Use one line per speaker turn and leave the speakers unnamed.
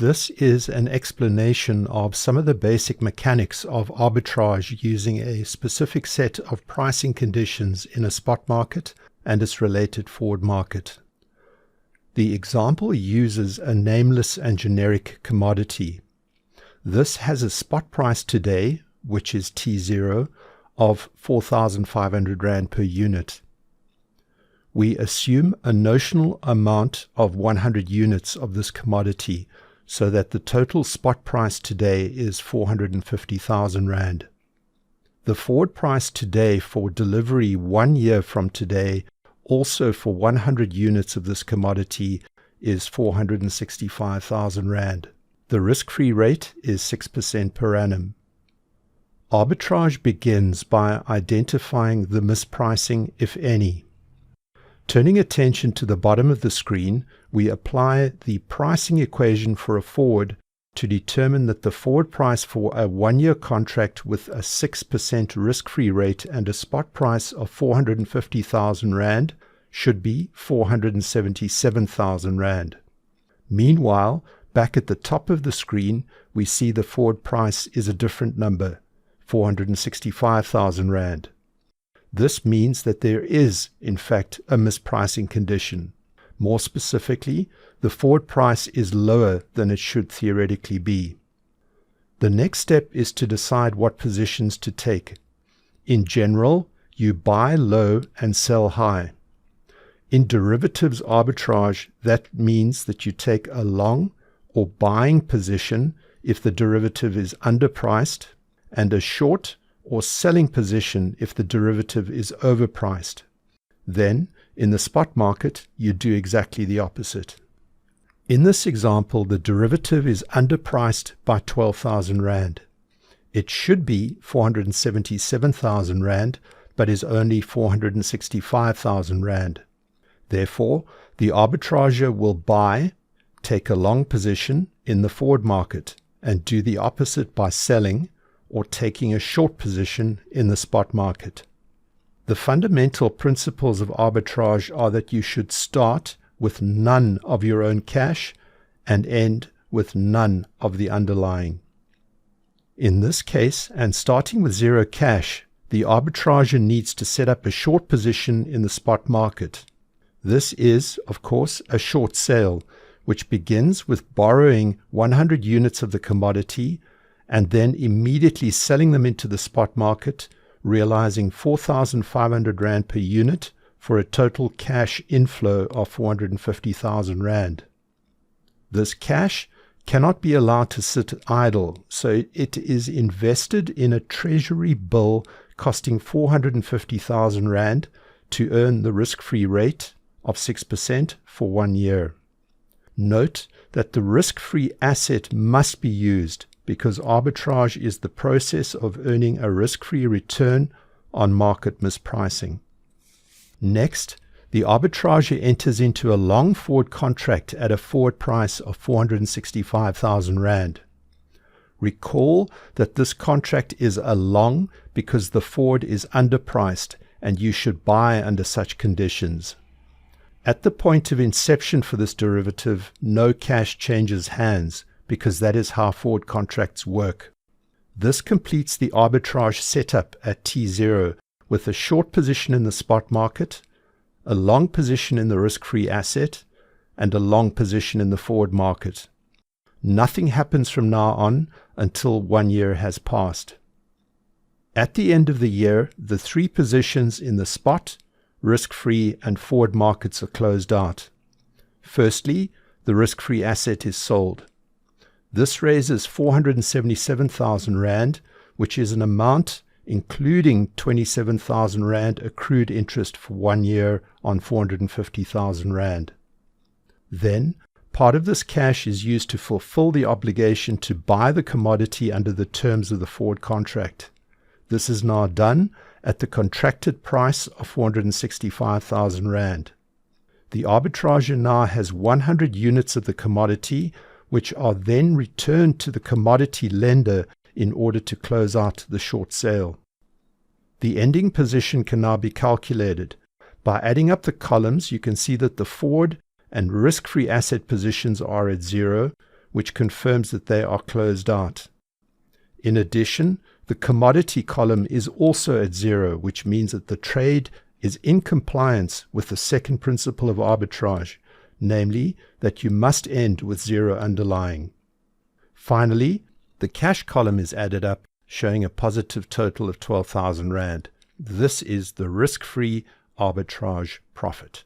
This is an explanation of some of the basic mechanics of arbitrage using a specific set of pricing conditions in a spot market and its related forward market. The example uses a nameless and generic commodity. This has a spot price today, which is T0, of 4,500 Rand per unit. We assume a notional amount of 100 units of this commodity, so that the total spot price today is 450,000 Rand. The forward price today for delivery 1 year from today, also for 100 units of this commodity, is 465,000 Rand. The risk-free rate is 6% per annum. Arbitrage begins by identifying the mispricing, if any. Turning attention to the bottom of the screen, we apply the pricing equation for a forward to determine that the forward price for a 1-year contract with a 6% risk-free rate and a spot price of 450,000 Rand should be 477,000 Rand. Meanwhile, back at the top of the screen, we see the forward price is a different number, 465,000 Rand. This means that there is, in fact, a mispricing condition. More specifically, the forward price is lower than it should theoretically be. The next step is to decide what positions to take. In general, you buy low and sell high. In derivatives arbitrage, that means that you take a long or buying position if the derivative is underpriced, and a short or selling position if the derivative is overpriced. Then, in the spot market, you do exactly the opposite. In this example, the derivative is underpriced by 12,000 Rand. It should be 477,000 Rand, but is only 465,000 Rand. Therefore, the arbitrager will buy, take a long position in the forward market, and do the opposite by selling or taking a short position in the spot market. The fundamental principles of arbitrage are that you should start with none of your own cash and end with none of the underlying. In this case, and starting with zero cash, the arbitrager needs to set up a short position in the spot market. This is, of course, a short sale, which begins with borrowing 100 units of the commodity and then immediately selling them into the spot market, realizing 4,500 Rand per unit for a total cash inflow of 450,000 Rand. This cash cannot be allowed to sit idle, so it is invested in a treasury bill costing 450,000 Rand to earn the risk-free rate of 6% for 1 year. Note that the risk-free asset must be used because arbitrage is the process of earning a risk-free return on market mispricing. Next, the arbitrager enters into a long forward contract at a forward price of 465,000 Rand. Recall that this contract is a long because the forward is underpriced and you should buy under such conditions. At the point of inception for this derivative, no cash changes hands, because that is how forward contracts work. This completes the arbitrage setup at T0 with a short position in the spot market, a long position in the risk-free asset, and a long position in the forward market. Nothing happens from now on until 1 year has passed. At the end of the year, the 3 positions in the spot, risk-free, and forward markets are closed out. Firstly, the risk-free asset is sold. This raises 477,000 Rand, which is an amount including 27,000 Rand accrued interest for 1 year on 450,000 Rand. Then, part of this cash is used to fulfill the obligation to buy the commodity under the terms of the forward contract. This is now done at the contracted price of 465,000 Rand. The arbitrager now has 100 units of the commodity, which are then returned to the commodity lender in order to close out the short sale. The ending position can now be calculated. By adding up the columns, you can see that the forward and risk-free asset positions are at 0, which confirms that they are closed out. In addition, the commodity column is also at 0, which means that the trade is in compliance with the second principle of arbitrage, namely that you must end with 0 underlying. Finally, the cash column is added up, showing a positive total of 12,000 Rand. This is the risk-free arbitrage profit.